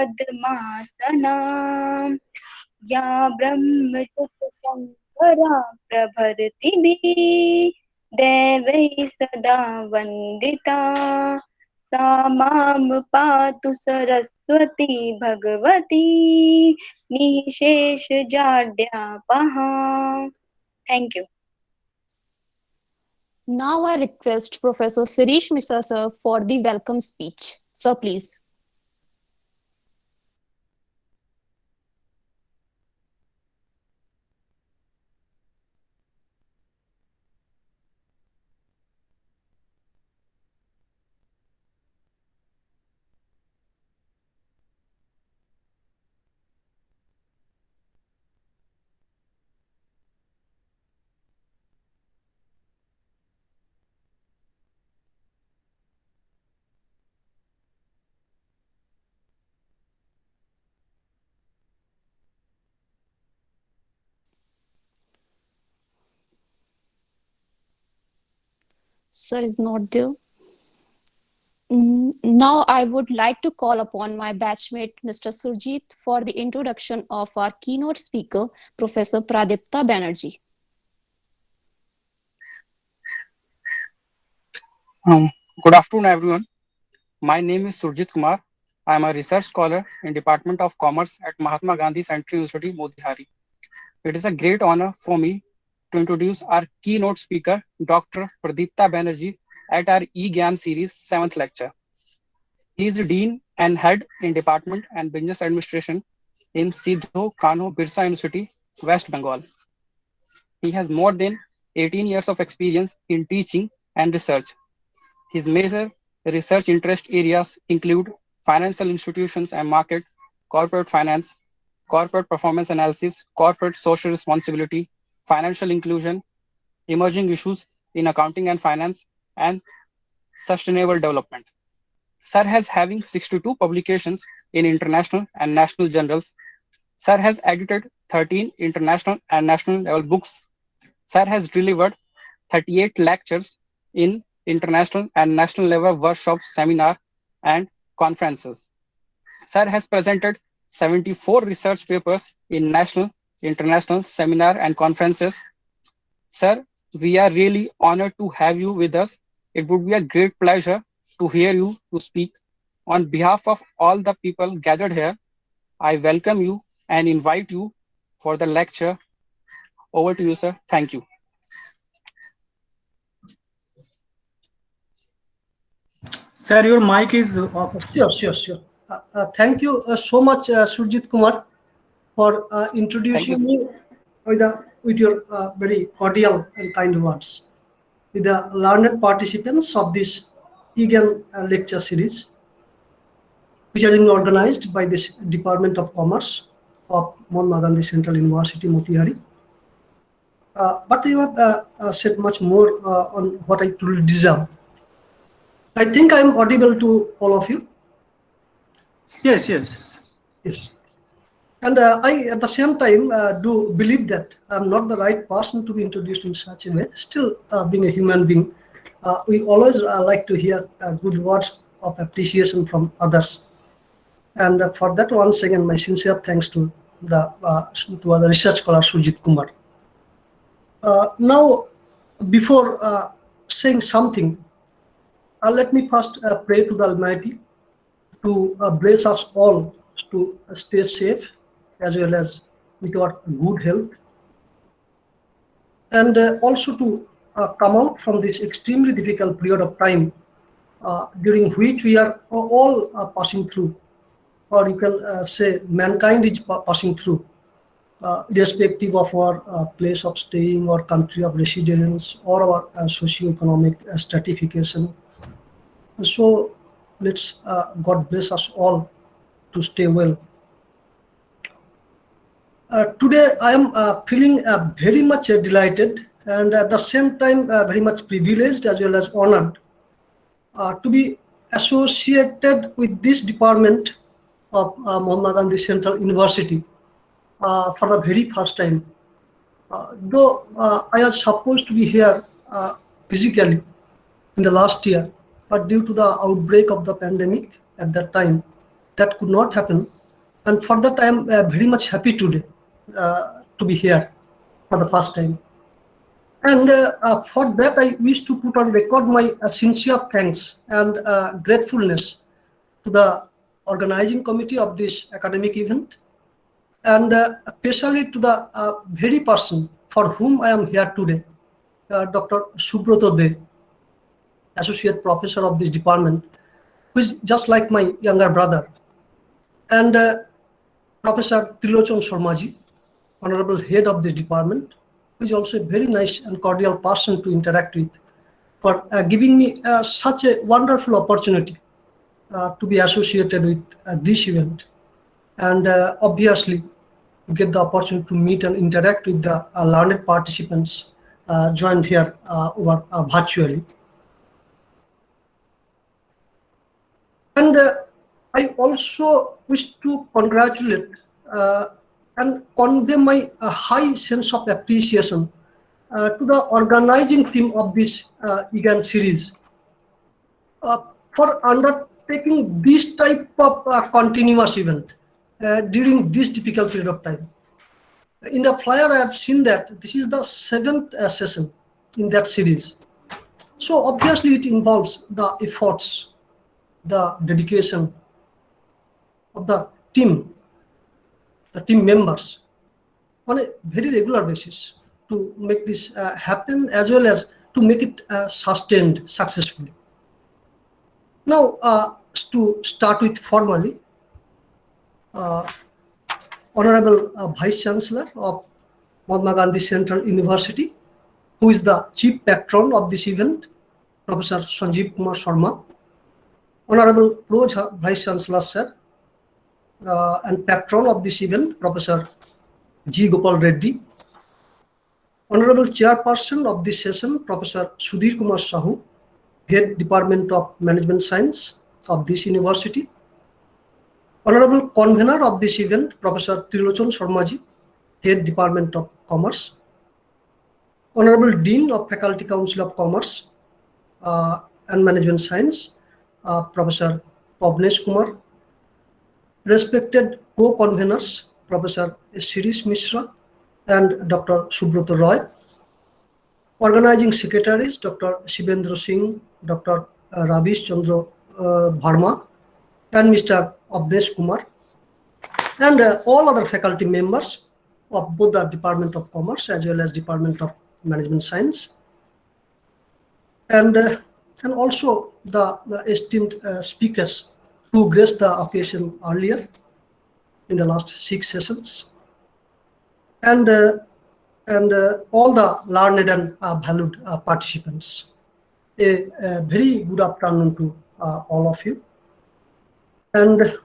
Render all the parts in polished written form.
पद्मासना या ब्रह्मचुतशङ्करा प्रभृतिभिः देवैः सदा वन्दिता सा मां पातु सरस्वती भगवती निःशेषजाड्यापहा. Thank you. Now I request Professor Shirish Mishra sir for the welcome speech. Sir, please. Sir is not there. Now I would like to call upon my batchmate, Mr. Surjit, for the introduction of our keynote speaker, Professor Pradipta Banerjee. Good afternoon, everyone. My name is Surjit Kumar. I am a research scholar in Department of Commerce at Mahatma Gandhi Central University, Motihari. It is a great honor for me to introduce our keynote speaker, Dr. Pradipta Banerjee, at our E-Gyan Series 7th lecture. He is Dean and Head in Department and Business Administration in Sidho-Kanho-Birsha University, West Bengal. He has more than 18 years of experience in teaching and research. His major research interest areas include financial institutions and market, corporate finance, corporate performance analysis, corporate social responsibility, financial inclusion, emerging issues in accounting and finance, and sustainable development. Sir has having 62 publications in international and national journals. Sir has edited 13 international and national level books. Sir has delivered 38 lectures in international and national level workshops, seminars, and conferences. Sir has presented 74 research papers in national, international seminar and conferences. Sir, we are really honored to have you with us. It would be a great pleasure to hear you to speak. On behalf of all the people gathered here, I welcome you and invite you for the lecture. Over to you, sir. Thank you. Sir, your mic is off. Sure. Thank you so much, Surjit Kumar, for introducing me with your very cordial and kind words. With the learned participants of this E-Gyan lecture series, which has been organized by this Department of Commerce of Mahatma Gandhi Central University, Motihari. But you have said much more on what I truly deserve. I think I'm audible to all of you. Yes. And I, at the same time, do believe that I'm not the right person to be introduced in such a way. Still, being a human being, we always like to hear good words of appreciation from others. And for that, once again, my sincere thanks to the research scholar Surjit Kumar. Now, before saying something, let me first pray to the Almighty to bless us all to stay safe as well as with our good health, and also to come out from this extremely difficult period of time during which we are all passing through, or you can say mankind is passing through, irrespective of our place of staying or country of residence or our socio-economic stratification. So let's God bless us all to stay well. Today I am feeling very much delighted and at the same time very much privileged as well as honored to be associated with this department of Mahatma Gandhi Central University for the very first time. Though I was supposed to be here physically in the last year, but due to the outbreak of the pandemic at that time, that could not happen. And for that, I am very much happy today to be here for the first time. And for that, I wish to put on record my sincere thanks and gratefulness to the organizing committee of this academic event, and especially to the very person for whom I am here today, Dr. Subrata, Associate Professor of this department, who is just like my younger brother, and Professor Trilochan Sharmaji, Honorable Head of this department, who is also a very nice and cordial person to interact with, for giving me such a wonderful opportunity to be associated with this event, and obviously to get the opportunity to meet and interact with the learned participants joined here over virtually. And I also wish to congratulate and convey my high sense of appreciation to the organizing team of this E-Gyan series for undertaking this type of continuous event during this difficult period of time. In the flyer, I have seen that this is the 7th session in that series. So obviously it involves the efforts, the dedication of the team members on a very regular basis to make this happen, as well as to make it sustained successfully. Now, to start with formally, Honorable Vice Chancellor of Mahatma Gandhi Central University, who is the Chief Patron of this event, Professor Sanjeev Kumar Sharma, Honorable Pro Vice Chancellor Sir, and Patron of this event, Professor G. Gopal Reddy, Honorable Chairperson of this session, Professor Sudhir Kumar Sahu, Head Department of Management Science of this university, Honorable Convener of this event, Professor Trilochan Sharmaji, Head Department of Commerce, Honorable Dean of Faculty Council of Commerce and Management Science, Professor Pavnesh Kumar, respected co-conveners, Professor Shirish Mishra and Dr. Subrata Roy, organizing secretaries, Dr. Shivendra Singh, Dr. Ravish Chandra Bharma, and Mr. Abnesh Kumar, and all other faculty members of both the Department of Commerce as well as Department of Management Science, and also the esteemed speakers who graced the occasion earlier in the last 6 sessions, and all the learned and valued participants. A very good afternoon to all of you. And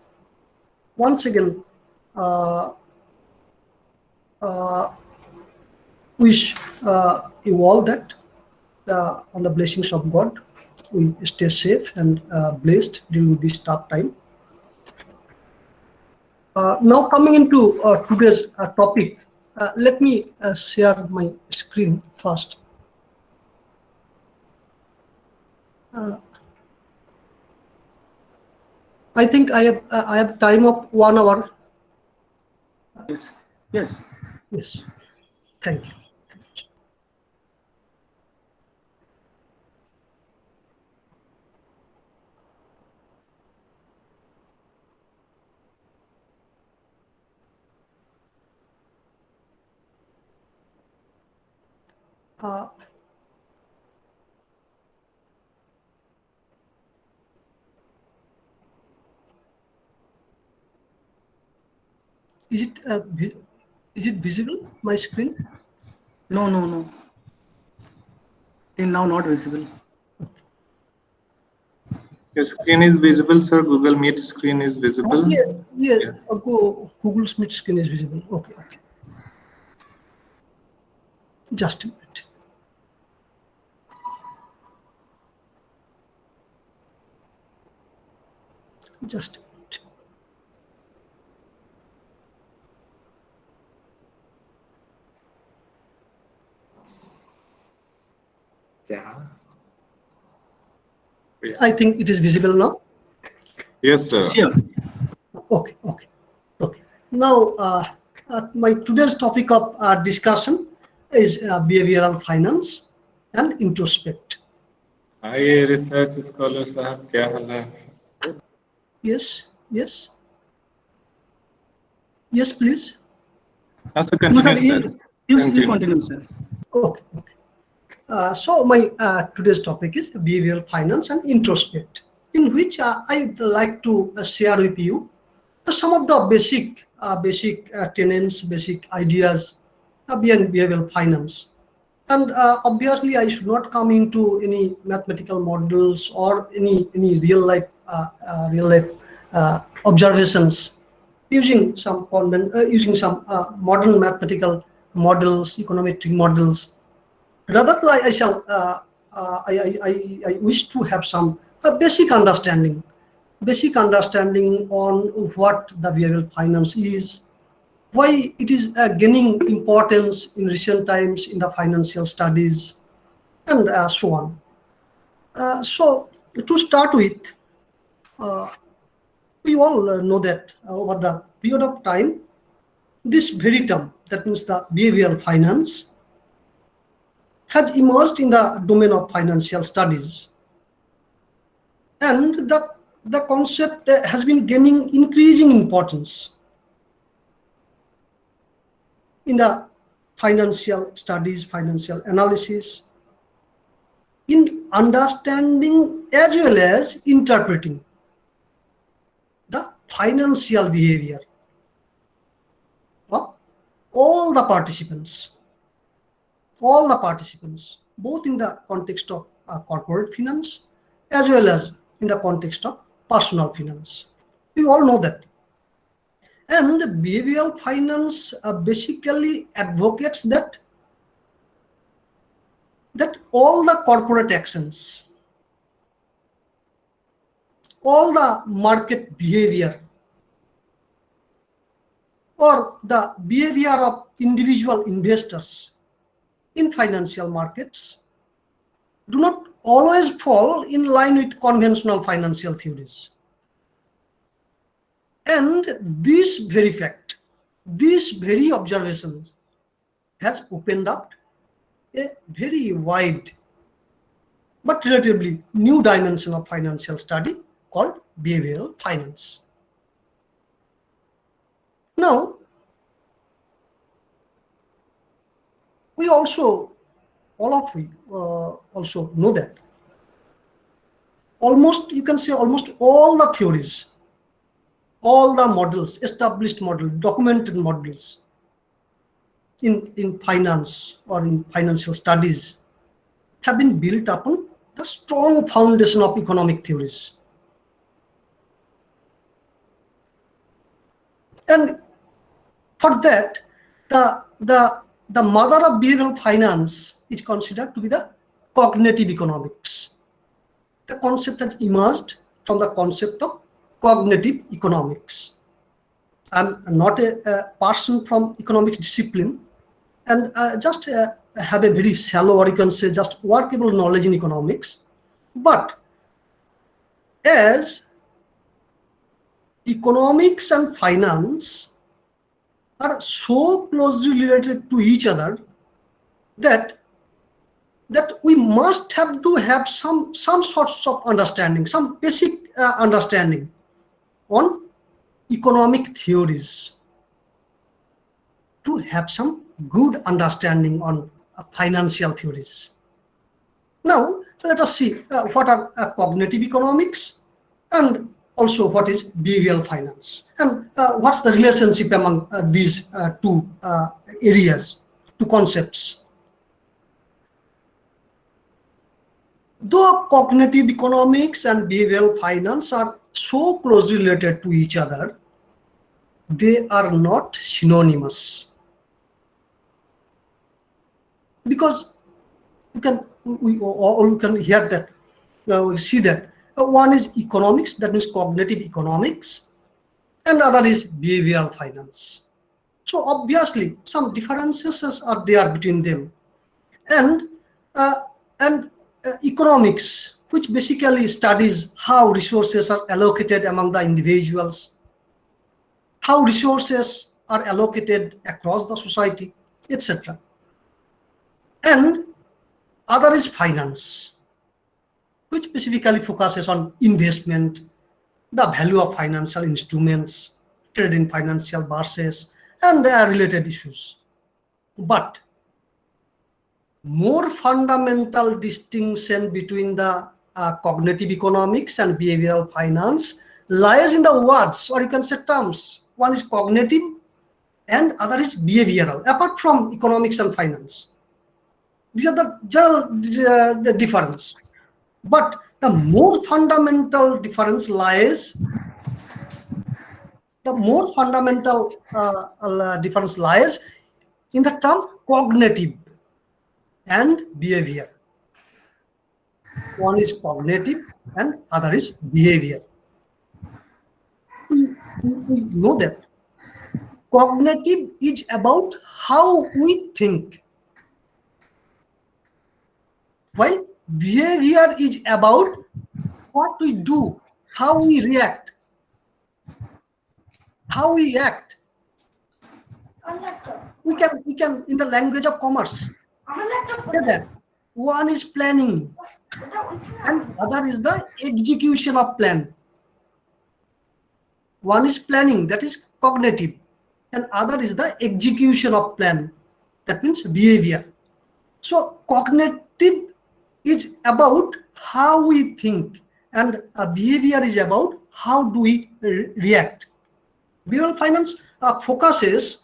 once again, wish you all that on the blessings of God, we stay safe and blessed during this tough time. Now coming into today's topic, let me share my screen first. I think I have time of 1 hour. Yes. Yes. Yes. Thank you. Is it visible, my screen? No. Till now not visible. Your screen is visible, sir. Google Meet screen is visible. Yeah. Google Meet screen is visible. Okay. Just a minute. Just a minute. Yeah. I think it is visible now. Yes, sir. Sure. Okay. Now, my today's topic of discussion is behavioral finance and introspect. आइए research scholar साहब क्या हाल है? Yes, please. हाँ sir No, sir, continue sir. you continue, sir. Okay. So my today's topic is behavioral finance and introspect, in which I'd like to share with you some of the basic tenets, basic ideas behind behavioral finance. And obviously, I should not come into any mathematical models or any real life observations using some modern mathematical models, econometric models. Rather, I wish to have some basic understanding on what the behavioral finance is, why it is gaining importance in recent times in the financial studies, and so on. So to start with, we all know that over the period of time, this very term, that means the behavioral finance, has emerged in the domain of financial studies, and the concept has been gaining increasing importance in the financial studies, financial analysis, in understanding as well as interpreting the financial behavior of all the participants, both in the context of corporate finance as well as in the context of personal finance. We all know that. And behavioral finance basically advocates that all the corporate actions, all the market behavior, or the behavior of individual investors in financial markets do not always fall in line with conventional financial theories. And this very fact, this very observation has opened up a very wide but relatively new dimension of financial study called behavioral finance. Now, we also, also know that you can say almost all the theories, all the models, established models, documented models in finance or in financial studies have been built upon the strong foundation of economic theories. And for that, the mother of behavioral finance is considered to be the cognitive economics. The concept has emerged from the concept of cognitive economics. I'm not a person from economics discipline, and just have a very shallow, or you can say just workable knowledge in economics. But as economics and finance are so closely related to each other that we must have to have some sorts of understanding, some basic understanding on economic theories to have some good understanding on financial theories. Now, let us see what are cognitive economics and also what is behavioral finance, and what's the relationship among these two areas, two concepts. Though cognitive economics and behavioral finance are so closely related to each other, they are not synonymous. Because we can hear that, we see that one is economics, that means cognitive economics, and other is behavioral finance. So obviously some differences are there between them, and economics, which basically studies how resources are allocated among the individuals, how resources are allocated across the society, etc. And other is finance, which specifically focuses on investment, the value of financial instruments, trade in financial bourses, and related issues. But more fundamental distinction between the cognitive economics and behavioral finance lies in the words, or you can say terms. One is cognitive and other is behavioral, apart from economics and finance. These are the general difference. But the more fundamental difference lies, in the term cognitive and behavior. One is cognitive and other is behavior. We know that cognitive is about how we think, while behavior is about what we do, how we react, how we act. We can in the language of commerce say that one is planning and other is the execution of plan. One is planning, that is cognitive, and other is the execution of plan, that means behavior. So cognitive is about how we think, and behavior is about how do we react. Behavioral finance focuses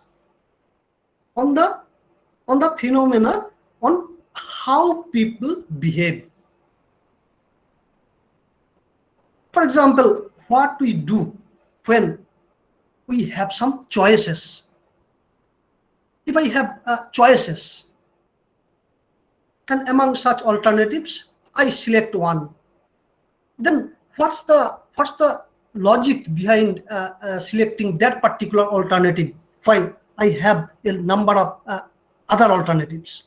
on the phenomena, on how people behave. For example, what we do when we have some choices. If I have choices, and among such alternatives, I select one, then what's the logic behind selecting that particular alternative while I have a number of other alternatives?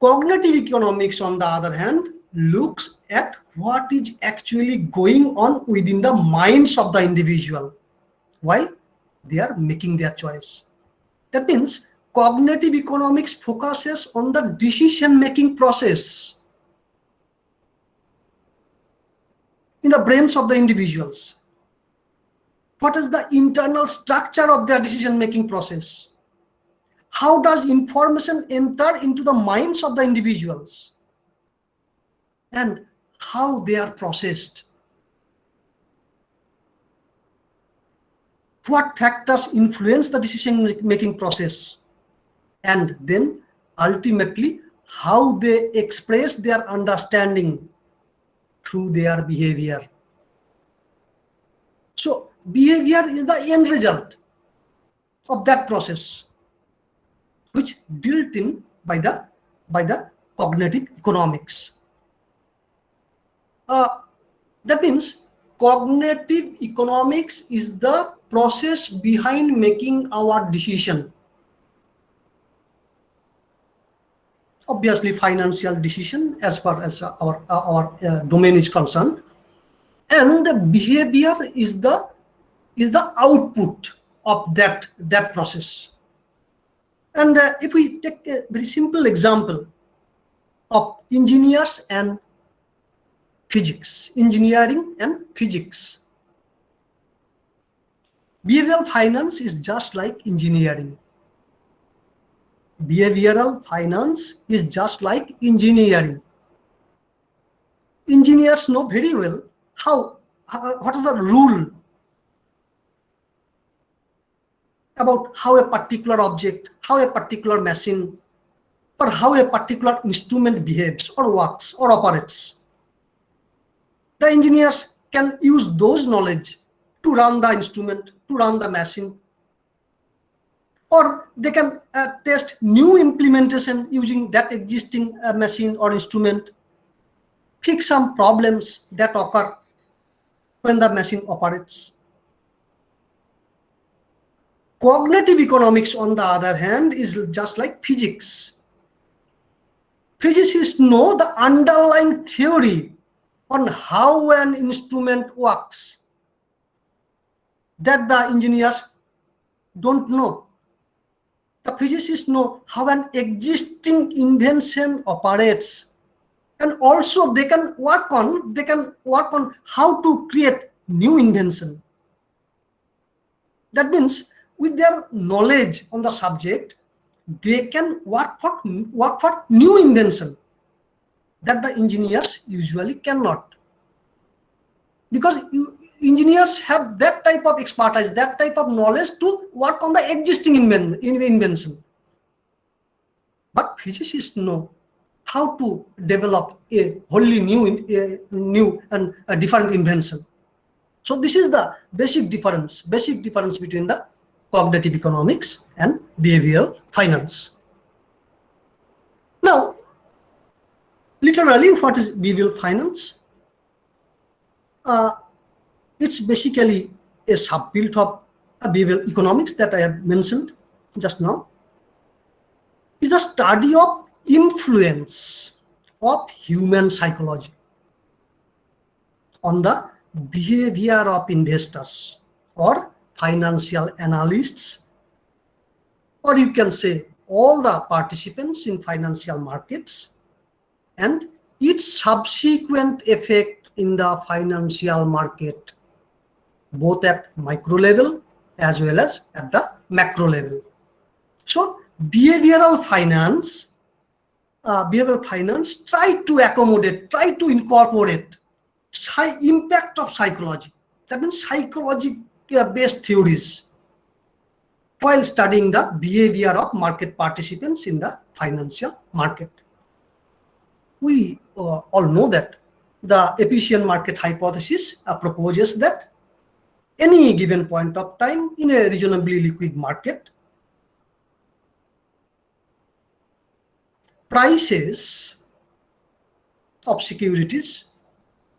Cognitive economics, on the other hand, looks at what is actually going on within the minds of the individual while they are making their choice. That means cognitive economics focuses on the decision-making process in the brains of the individuals. What is the internal structure of their decision-making process? How does information enter into the minds of the individuals? And how they are processed? What factors influence the decision-making process? And then ultimately, how they express their understanding through their behavior. So behavior is the end result of that process, which dealt in by the cognitive economics. That means cognitive economics is the process behind making our decision. Obviously, financial decision as far as our domain is concerned, and behavior is the output of that process. And if we take a very simple example of engineers and physics, engineering and physics, behavioral finance is just like engineering. Behavioral finance is just like engineering. Engineers know very well what is the rule about how a particular object, how a particular machine, or how a particular instrument behaves or works or operates. The engineers can use those knowledge to run the instrument, to run the machine, or they can test new implementation using that existing machine or instrument, fix some problems that occur when the machine operates. Cognitive economics, on the other hand, is just like physics. Physicists know the underlying theory on how an instrument works. that the engineers don't know. The physicists know how an existing invention operates, and also they can work on how to create new invention. That means with their knowledge on the subject, they can work for new invention that the engineers usually cannot, because engineers have that type of expertise, that type of knowledge to work on the existing invention. But physicists know how to develop a wholly new and a different invention. So this is the basic difference between the cognitive economics and behavioral finance. Now, literally, what is behavioral finance? It's basically a sub-field of behavioral economics that I have mentioned just now. It's a study of influence of human psychology on the behavior of investors or financial analysts, or you can say all the participants in financial markets, and its subsequent effect in the financial market, both at micro level as well as at the macro level. So behavioral finance try to accommodate, try to incorporate high impact of psychology. That means psychology-based theories while studying the behavior of market participants in the financial market. We all know that the efficient market hypothesis proposes that any given point of time in a reasonably liquid market, prices of securities,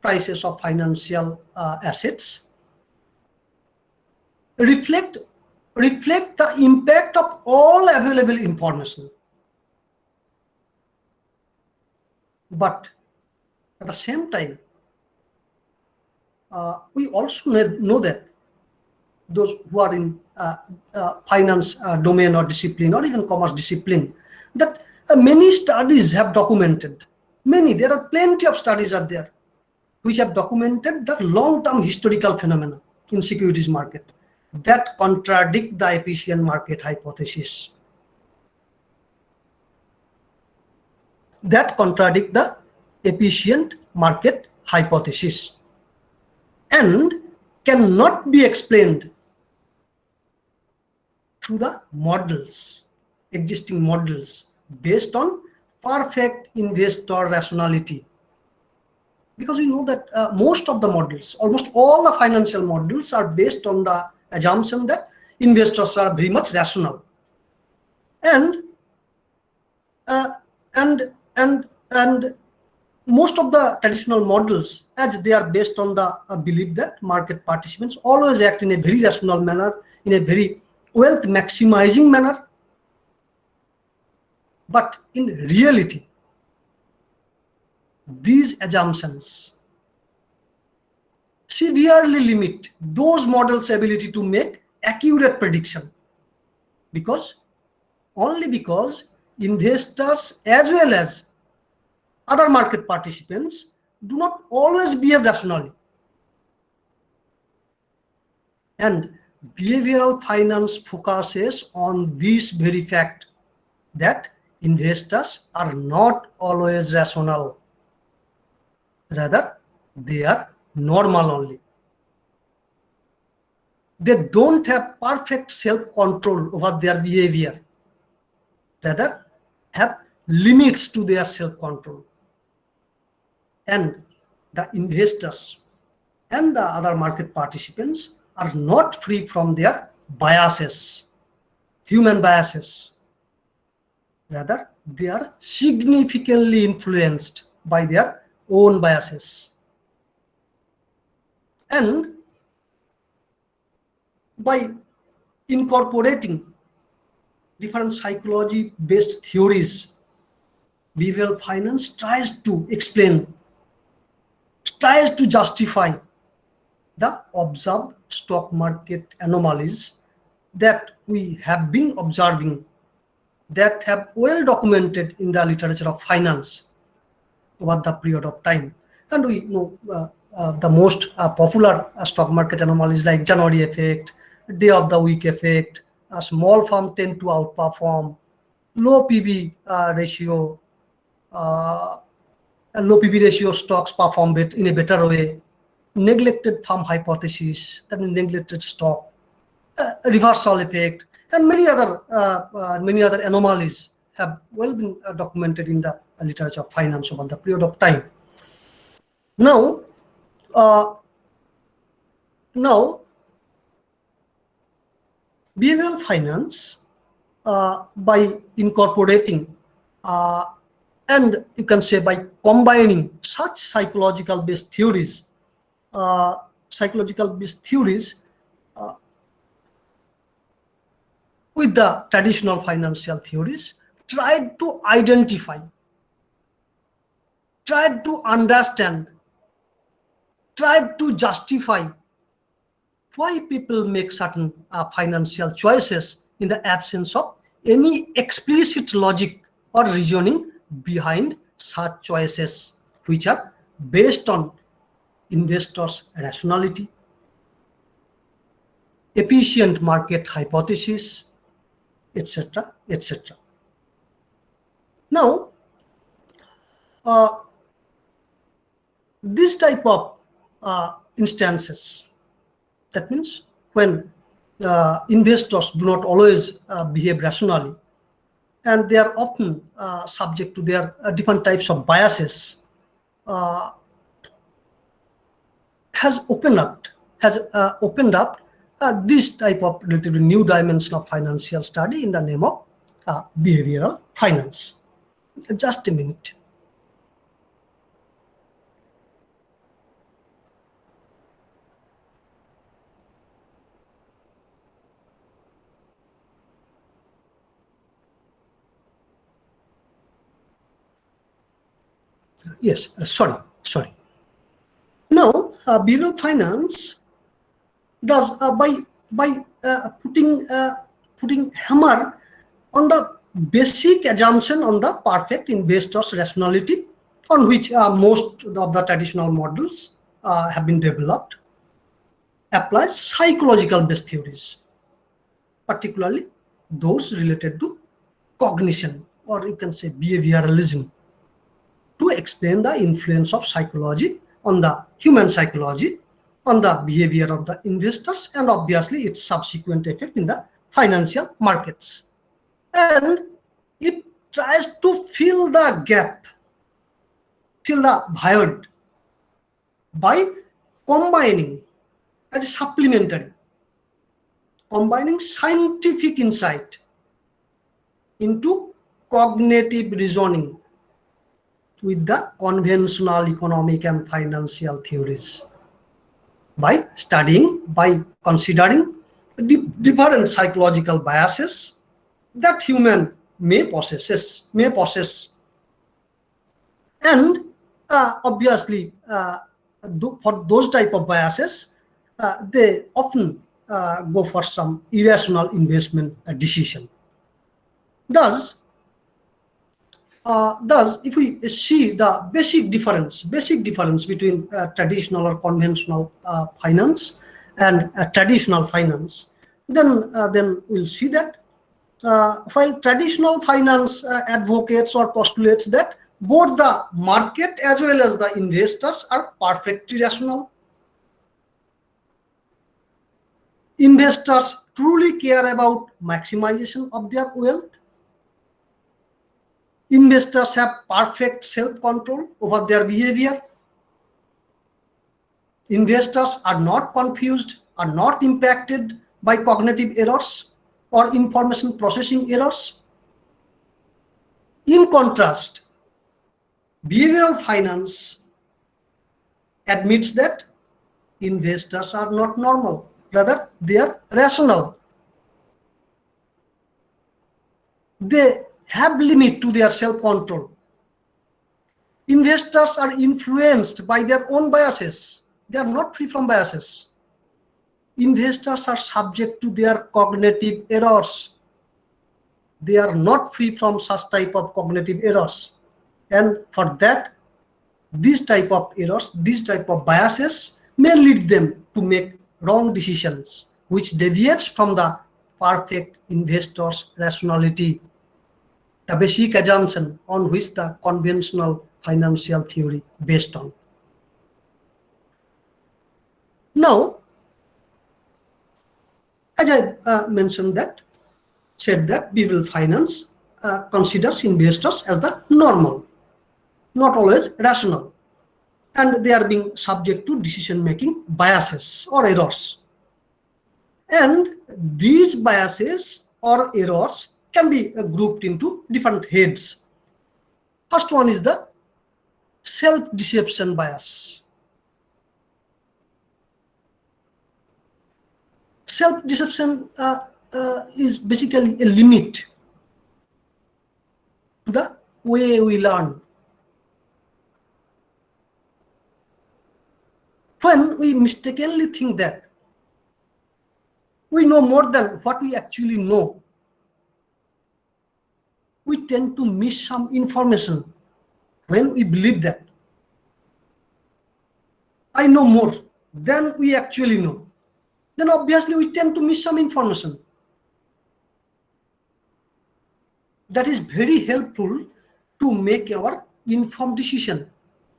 prices of financial assets reflect the impact of all available information. But at the same time, we also know that those who are in finance domain or discipline, or even commerce discipline, that many studies have documented, there are plenty of studies are there which have documented the long-term historical phenomena in securities market that contradict the efficient market hypothesis. That contradict the efficient market hypothesis and cannot be explained through the models, existing models based on perfect investor rationality. Because we know that most of the models, almost all the financial models, are based on the assumption that investors are very much rational, and most of the traditional models, as they are based on the belief that market participants always act in a very rational manner, in a very wealth maximizing manner. But in reality, these assumptions severely limit those models' ability to make accurate prediction, only because investors as well as other market participants do not always behave rationally. And behavioral finance focuses on this very fact that investors are not always rational. Rather, they are normal only. They don't have perfect self-control over their behavior. Rather, have limits to their self-control. And the investors and the other market participants are not free from their biases, human biases. Rather, they are significantly influenced by their own biases. And by incorporating different psychology-based theories, behavioral finance tries to explain, tries to justify the observed stock market anomalies that we have been observing that have well documented in the literature of finance over the period of time. And we know the most popular stock market anomalies like January effect, day of the week effect, a small firm tend to outperform, low PB ratio, low PB ratio stocks perform in a better way, neglected firm hypothesis, that means neglected stock, reversal effect, and many other anomalies have well been documented in the literature of finance over the period of time. Now, behavioral finance, by incorporating and you can say by combining such psychological based theories with the traditional financial theories, tried to identify, tried to understand, tried to justify why people make certain financial choices in the absence of any explicit logic or reasoning behind such choices, which are based on investors' rationality, efficient market hypothesis, etc., etc. Now, this type of instances, that means when investors do not always behave rationally, and they are often subject to their different types of biases, has opened up this type of relatively new dimension of financial study in the name of behavioral finance. Just a minute. Yes, sorry. Now, behavioral finance does by putting hammer on the basic assumption on the perfect investor's rationality, on which most of the traditional models have been developed, applies psychological based theories, particularly those related to cognition, or you can say behavioralism, to explain the influence of psychology on the human psychology, on the behavior of the investors, and obviously its subsequent effect in the financial markets. And it tries to fill the gap, fill the void by combining, as a supplementary, combining scientific insight into cognitive reasoning with the conventional economic and financial theories, by considering different psychological biases that human may possess, and obviously for those type of biases, they often go for some irrational investment decision. Thus, if we see the basic difference between traditional or conventional finance and traditional finance, then we'll see that while traditional finance advocates or postulates that both the market as well as the investors are perfectly rational, investors truly care about maximization of their wealth, investors have perfect self-control over their behavior, investors are not confused, are not impacted by cognitive errors or information processing errors. In contrast, behavioral finance admits that investors are not normal, rather they are rational. They have limit to their self-control. Investors are influenced by their own biases. They are not free from biases. investors are subject to their cognitive errors. They are not free from such type of cognitive errors. And for that, these type of errors, these type of biases may lead them to make wrong decisions, which deviates from the perfect investor's rationality, the basic assumption on which the conventional financial theory based on. Now, as I said that behavioral finance considers investors as the normal, not always rational, and they are being subject to decision-making biases or errors. And these biases or errors can be grouped into different heads. First one is the self-deception bias. Self-deception is basically a limit to the way we learn. When we mistakenly think that we know more than what we actually know, we tend to miss some information. When we believe that I know more than we actually know, then obviously we tend to miss some information. That is very helpful to make our informed decision.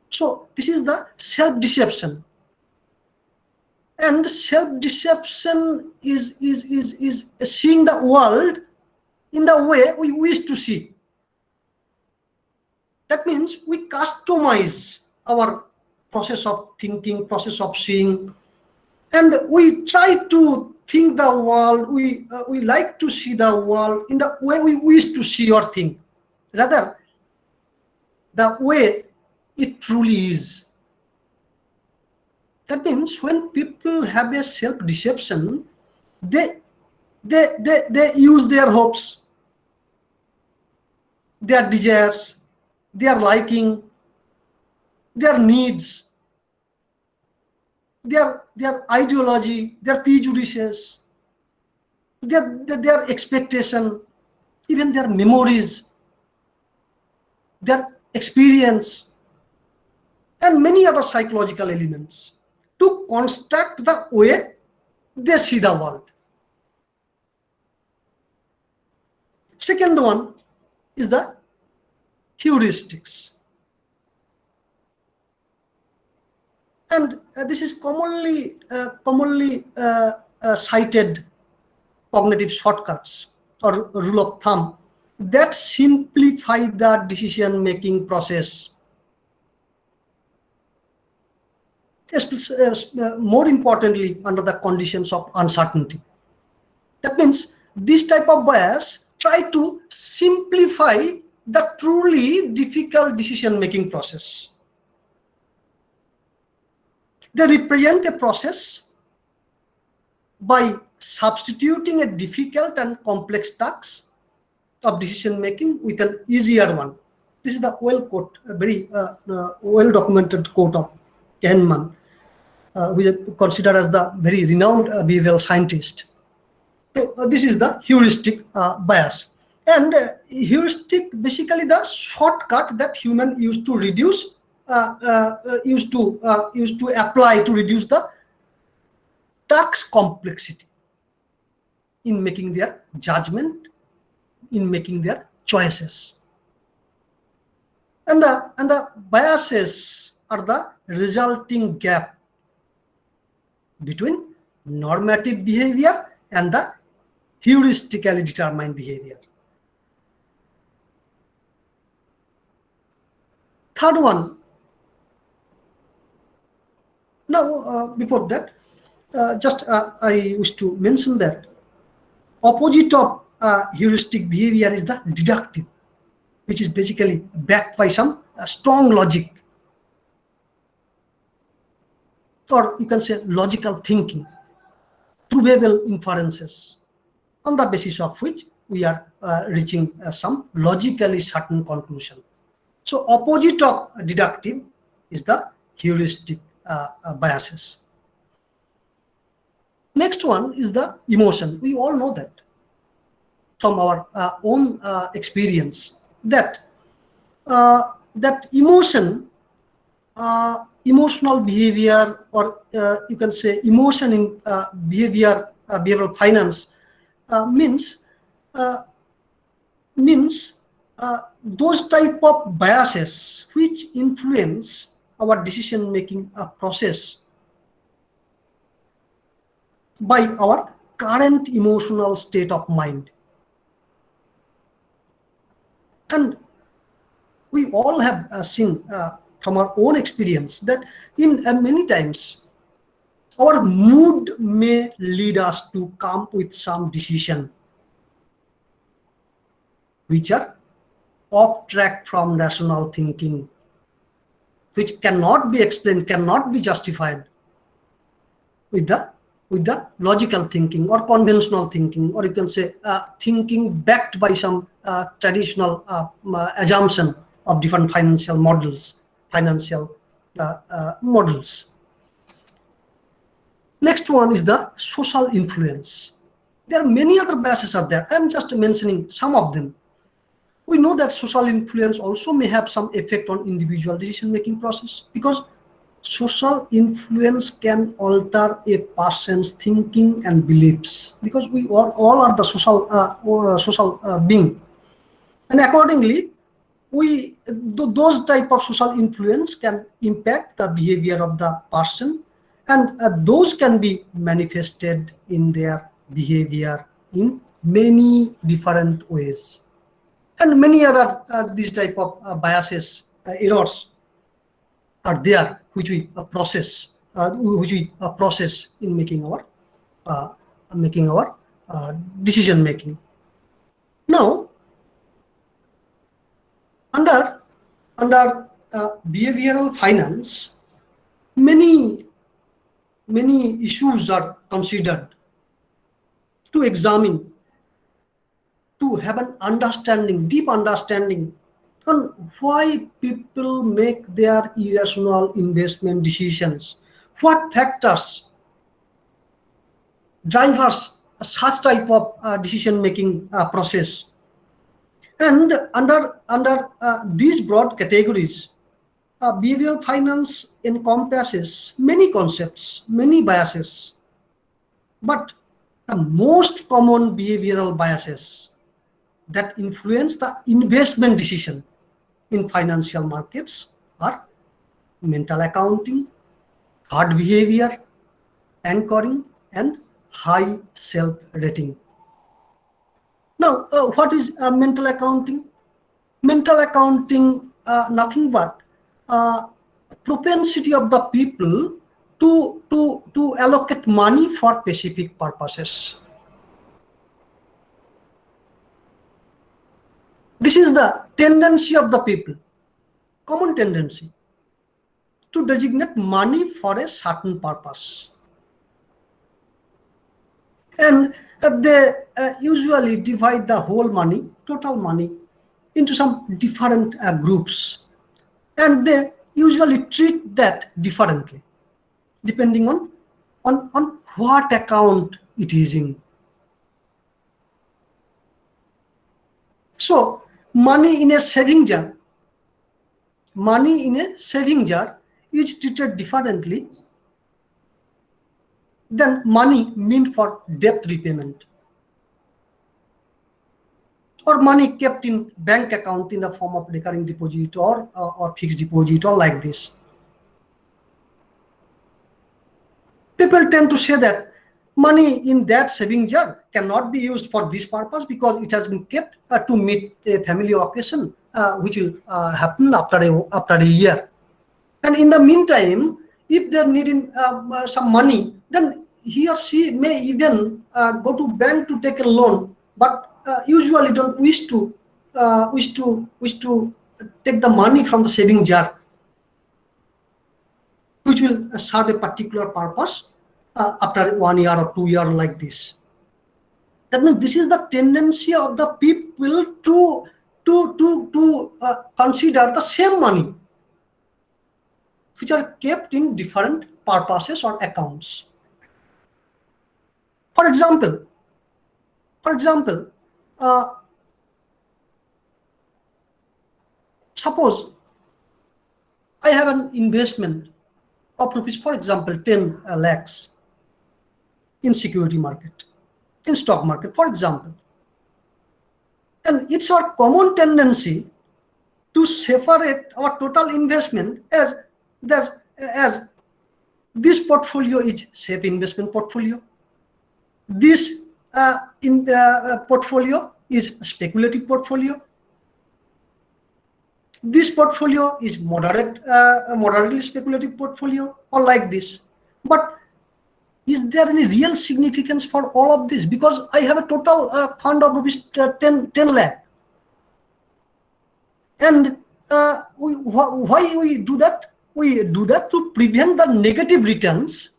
So this is the self-deception. And self-deception is seeing the world in the way we wish to see. That means we customize our process of thinking, process of seeing, and we try to think the world, we like to see the world in the way we wish to see or think, rather the way it truly is. That means when people have a self-deception, they use their hopes, their desires, their liking, their needs, their ideology, their prejudices, their expectation, even their memories, their experience, and many other psychological elements to construct the way they see the world. Second one is the heuristics. And this is commonly cited cognitive shortcuts or rule of thumb that simplify the decision-making process. More importantly, under the conditions of uncertainty. That means this type of bias try to simplify the truly difficult decision-making process. They represent a process by substituting a difficult and complex task of decision-making with an easier one. This is the very well-documented quote of Kahneman, who is considered as the very renowned behavioral scientist. So this is the heuristic bias. And heuristic, basically the shortcut that human used to reduce, used to apply to reduce the task complexity in making their judgment, in making their choices. And the biases are the resulting gap between normative behavior and the heuristically determined behavior. Third one. Now, before that, I wish to mention that opposite of heuristic behavior is the deductive, which is basically backed by some strong logic, or you can say logical thinking, provable inferences, on the basis of which we are reaching some logically certain conclusion. So opposite of deductive is the heuristic biases. Next one is the emotion. We all know that from our own experience that that emotion, emotional behavior, or you can say emotion in behavioral finance means those type of biases which influence our decision making process by our current emotional state of mind. And we all have seen from our own experience that in many times our mood may lead us to come with some decision which are off track from rational thinking, which cannot be explained, cannot be justified with the logical thinking or conventional thinking, or you can say thinking backed by some traditional assumption of different financial models. Next one is the social influence. There are many other biases are there. I'm just mentioning some of them. We know that social influence also may have some effect on individual decision-making process, because social influence can alter a person's thinking and beliefs, because we all are the social being, and accordingly those type of social influence can impact the behavior of the person, and those can be manifested in their behavior in many different ways. And many other these type of biases, errors are there, which we process in making our decision making. Now, under behavioral finance, many issues are considered to examine, to have an understanding, deep understanding on why people make their irrational investment decisions. What factors drive us such type of decision-making process? And under these broad categories, behavioral finance encompasses many concepts, many biases, but the most common behavioral biases that influence the investment decision in financial markets are mental accounting, hard behavior, anchoring, and high self-rating. Now, what is mental accounting? Mental accounting, nothing but propensity of the people to allocate money for specific purposes. This is the tendency of the people, common tendency, to designate money for a certain purpose. And they usually divide the whole money, total money, into some different groups. And they usually treat that differently, depending on what account it is in. So, money in a saving jar is treated differently than money meant for debt repayment, or money kept in bank account in the form of recurring deposit or fixed deposit, or like this. People tend to say that money in that saving jar cannot be used for this purpose because it has been kept to meet a family occasion which will happen after a year. And in the meantime, if they're needing some money, then he or she may even go to bank to take a loan, but usually don't wish to take the money from the saving jar, which will serve a particular purpose after 1 year or 2 years, like this. That means this is the tendency of the people to consider the same money, which are kept in different purposes or accounts. For example, suppose I have an investment of rupees, for example, 10 lakhs in security market, in stock market, for example. And it's our common tendency to separate our total investment as this portfolio is safe investment portfolio, this portfolio is speculative portfolio, this portfolio is moderately speculative portfolio, or like this. But is there any real significance for all of this? Because I have a total fund of rupees 10 lakh. And why we do that? We do that to prevent the negative returns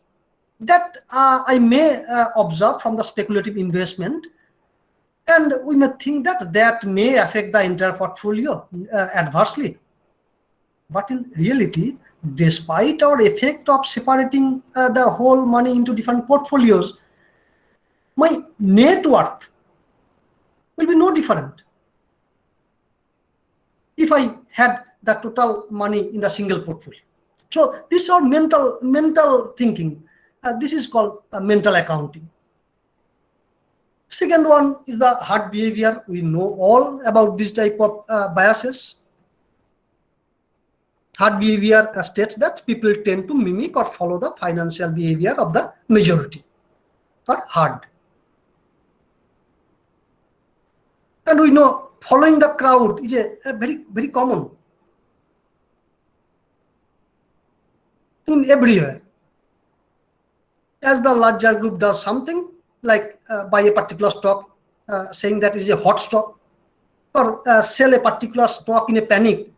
that I may observe from the speculative investment. And we may think that that may affect the entire portfolio adversely. But in reality, despite our effect of separating the whole money into different portfolios, my net worth will be no different if I had the total money in the single portfolio. So this is our mental thinking. This is called mental accounting. Second one is the hard behavior. We know all about this type of biases. Hard behavior states that people tend to mimic or follow the financial behavior of the majority, or hard. And we know following the crowd is a very common in everywhere. As the larger group does something, like buy a particular stock, saying that it is a hot stock, or sell a particular stock in a panic,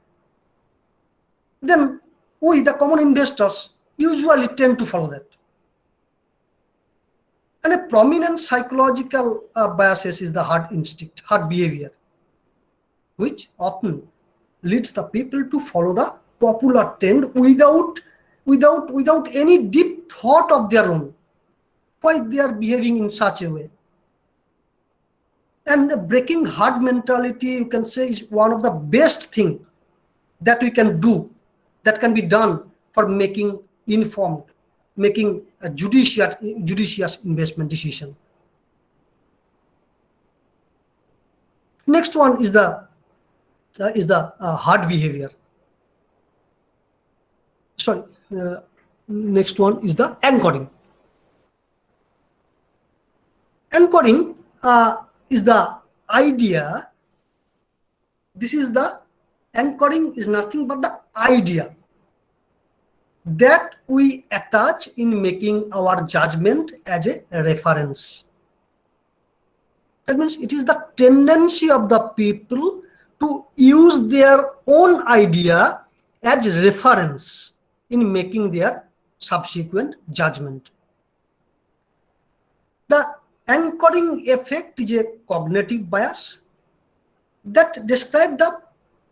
then we, the common investors, usually tend to follow that. And a prominent psychological biases is the hard instinct, hard behavior, which often leads the people to follow the popular trend without any deep thought of their own, why they are behaving in such a way. And breaking hard mentality, you can say, is one of the best things that we can do, that can be done for making informed, making a judicious investment decision. Next one is the hard behavior. Sorry, next one is the anchoring. Anchoring is the idea. This is the anchoring is nothing but the idea that we attach in making our judgment as a reference. That means it is the tendency of the people to use their own idea as reference in making their subsequent judgment. The anchoring effect is a cognitive bias that describes the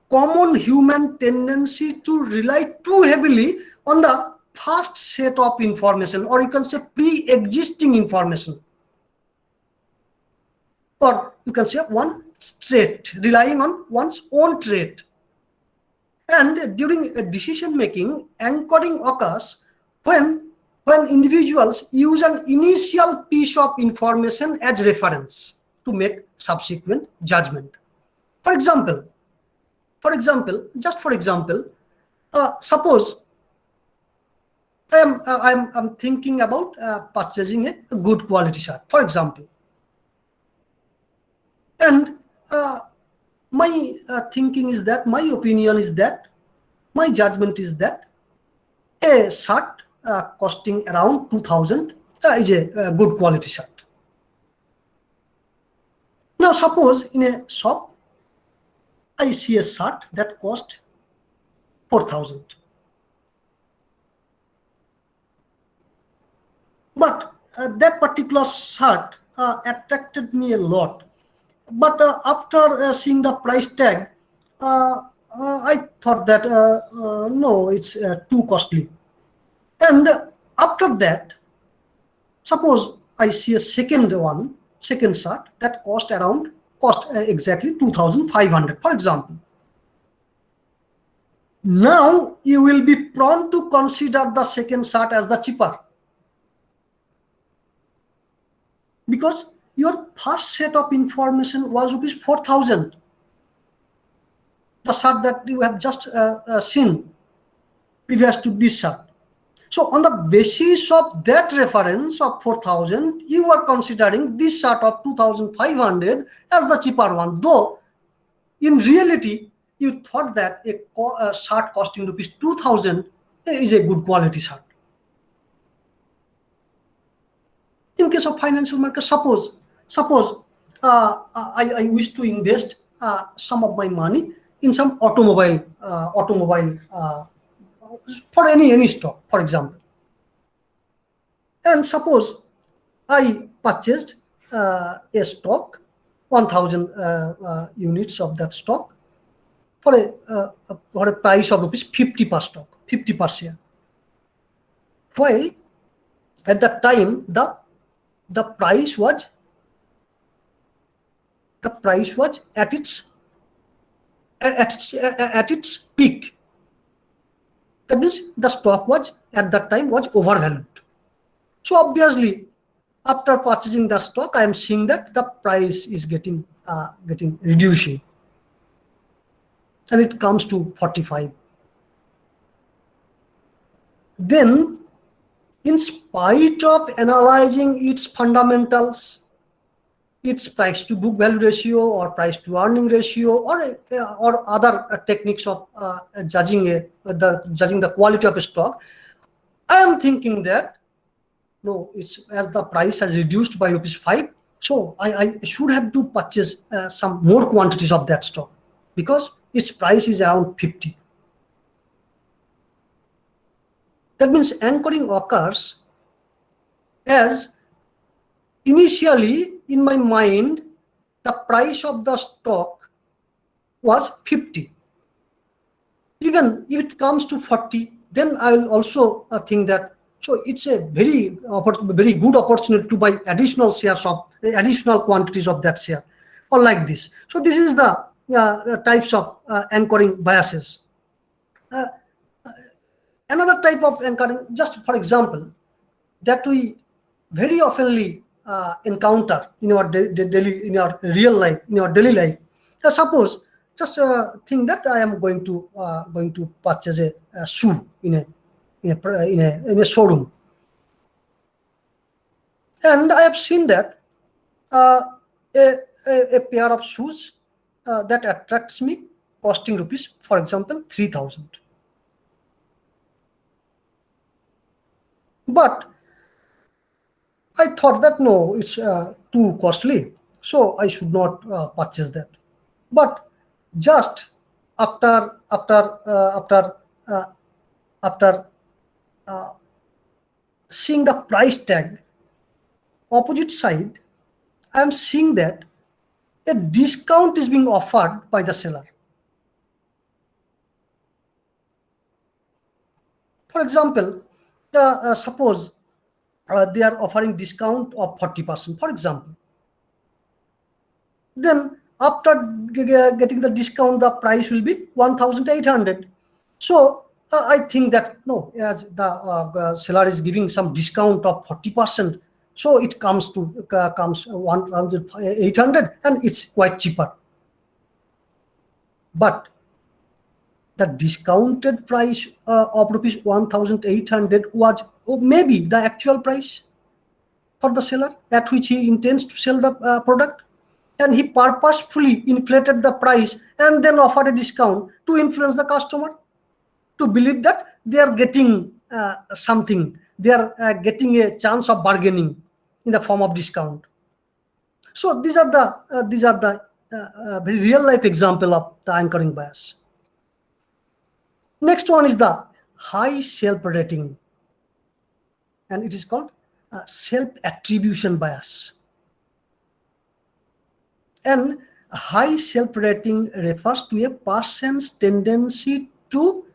common human tendency to rely too heavily on the first set of information, or you can say pre-existing information, or you can say one trait, relying on one's own trait. And during decision making, anchoring occurs when individuals use an initial piece of information as reference to make subsequent judgment. For example, suppose I'm thinking about purchasing a good quality shirt, for example, and my thinking is that, my opinion is that, my judgment is that a shirt costing around 2,000 is a good quality shirt. Now suppose in a shop I see a shirt that cost 4,000. But that particular shirt attracted me a lot. But after seeing the price tag, I thought that no, it's too costly. And after that, suppose I see a second chart that cost exactly 2,500, for example. Now you will be prone to consider the second chart as the cheaper, because your first set of information was rupees 4,000, the chart that you have just seen previous to this chart. So on the basis of that reference of 4,000, you are considering this chart of 2,500 as the cheaper one, though in reality you thought that a chart costing rupees 2,000 is a good quality chart. In case of financial market, suppose I wish to invest some of my money in some automobile for any stock, for example, and suppose I purchased a stock, 1,000 units of that stock for a price of rupees 50 per stock, 50 per share. While at that time the price was at its peak. That means the stock was at that time was overvalued. So obviously, after purchasing the stock, I am seeing that the price is getting reducing, and it comes to 45. Then, in spite of analyzing its fundamentals, its price to book value ratio or price to earning ratio or other techniques of judging the quality of a stock, I am thinking that no, it's as the price has reduced by rupees 5, so I should have to purchase some more quantities of that stock because its price is around 50. That means anchoring occurs as initially in my mind the price of the stock was 50. Even if it comes to 40, then I will also think that so it's a very good opportunity to buy additional shares of additional quantities of that share, or like this. So this is the types of anchoring biases. Another type of anchoring, just for example, that we very oftenly encounter in our real life, in our daily life. Suppose just think that I am going to purchase a shoe in a showroom, and I have seen that a pair of shoes that attracts me costing rupees, for example, 3,000. But I thought that no, it's too costly, so I should not purchase that. But just after seeing the price tag, opposite side, I am seeing that a discount is being offered by the seller. For example, suppose they are offering discount of 40%, for example. Then after getting the discount, the price will be 1,800. So I think that no, as the seller is giving some discount of 40%, so it comes 1,800, and it's quite cheaper. But the discounted price of rupees 1,800 was maybe the actual price for the seller at which he intends to sell the product, and he purposefully inflated the price and then offered a discount to influence the customer to believe that they are getting something, they are getting a chance of bargaining in the form of discount. So these are the very real life example of the anchoring bias. Next one is the high self-rating, and it is called self-attribution bias. And high self-rating refers to a person's tendency to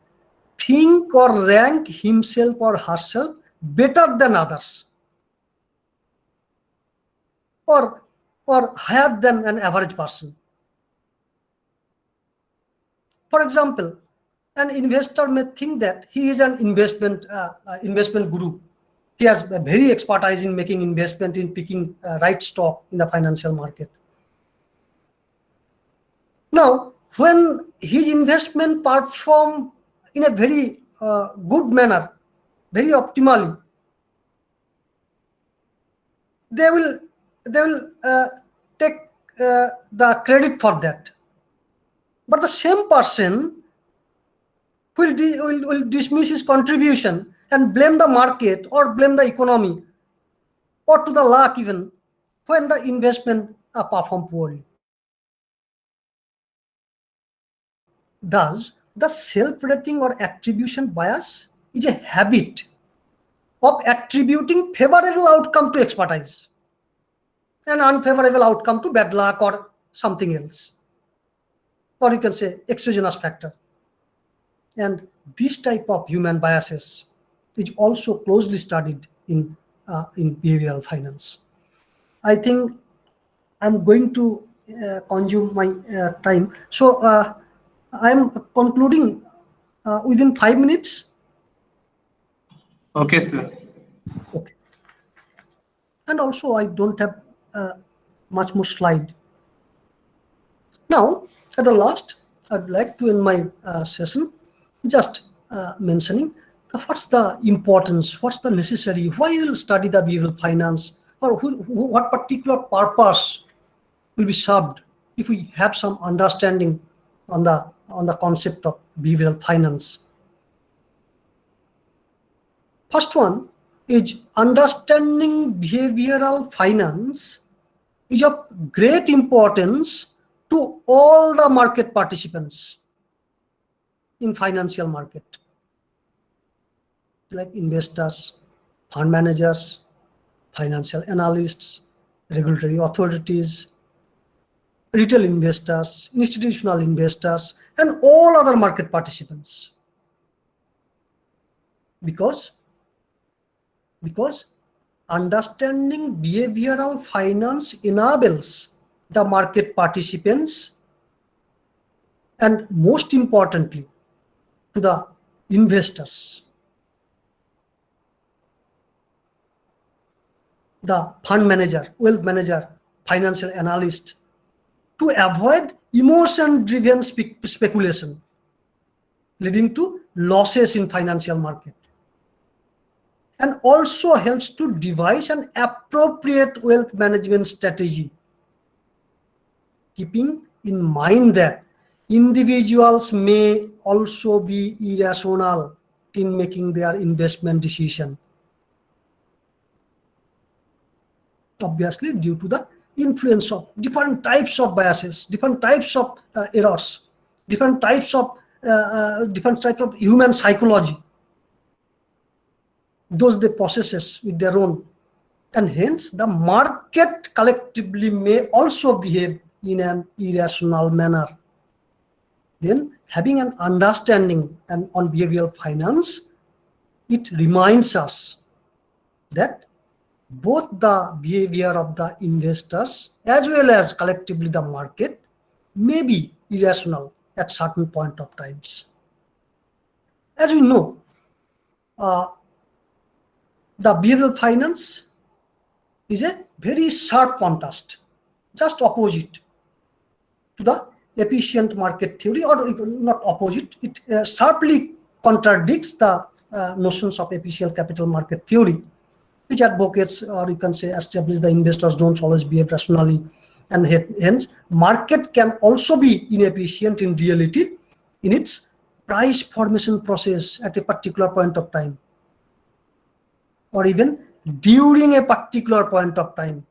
think or rank himself or herself better than others. or higher than an average person. For example, an investor may think that he is an investment guru. He has a very expertise in making investment, in picking right stock in the financial market. Now, when his investment perform in a very good manner, very optimally, they will take the credit for that. But the same person will dismiss his contribution and blame the market or blame the economy or to the luck even when the investment perform poorly. Thus, the self-rating or attribution bias is a habit of attributing favorable outcome to expertise and unfavorable outcome to bad luck or something else, or you can say exogenous factor. And this type of human biases is also closely studied in behavioral finance. I think I'm going to consume my time, so I'm concluding within 5 minutes. Okay, sir. Okay. And also, I don't have much more slide. Now, at the last, I'd like to end my session just mentioning what's the importance, what's the necessary, why you will study the behavioral finance, or what particular purpose will be served if we have some understanding on the concept of behavioral finance. First one is understanding behavioral finance is of great importance to all the market participants in financial market, like investors, fund managers, financial analysts, regulatory authorities, retail investors, institutional investors, and all other market participants. Because understanding behavioral finance enables the market participants, and most importantly, to the investors, the fund manager, wealth manager, financial analyst, to avoid emotion-driven speculation leading to losses in financial market, and also helps to devise an appropriate wealth management strategy, keeping in mind that individuals may also be irrational in making their investment decision, obviously due to the influence of different types of biases, different types of errors, different types of human psychology, those they possess with their own, and hence the market collectively may also behave in an irrational manner. Then, having an understanding on behavioral finance, it reminds us that both the behavior of the investors as well as collectively the market may be irrational at certain point of times. As we know, the behavioral finance is a very sharp contrast, just opposite to the efficient market theory, or not opposite, it sharply contradicts the notions of efficient capital market theory, which advocates, or you can say establish, the investors don't always behave rationally, and hence market can also be inefficient in reality in its price formation process at a particular point of time, or even during a particular point of time.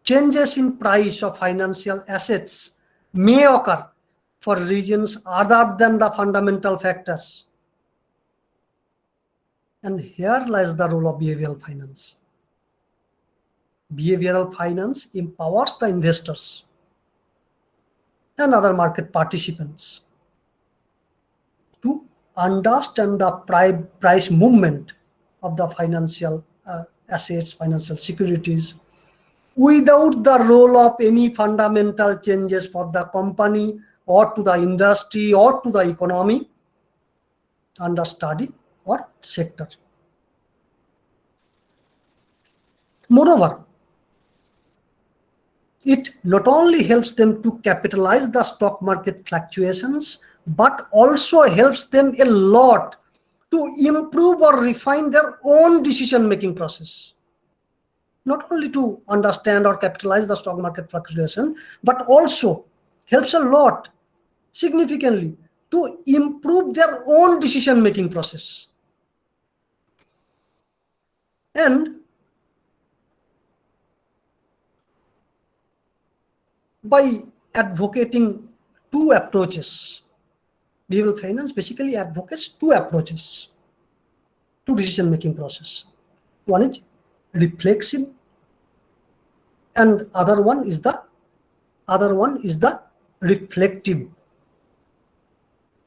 Changes in price of financial assets may occur for reasons other than the fundamental factors. And here lies the role of behavioral finance. Behavioral finance empowers the investors and other market participants to understand the price movement of the financial assets, financial securities, without the role of any fundamental changes for the company or to the industry or to the economy under study or sector. Moreover, it not only helps them to capitalize the stock market fluctuations, but also helps them a lot to improve or refine their own decision-making process. Not only to understand or capitalize the stock market fluctuation, but also helps a lot significantly to improve their own decision-making process. And by advocating two approaches, behavioral finance basically advocates two approaches to decision-making process. One is reflexive, and other one is the reflective.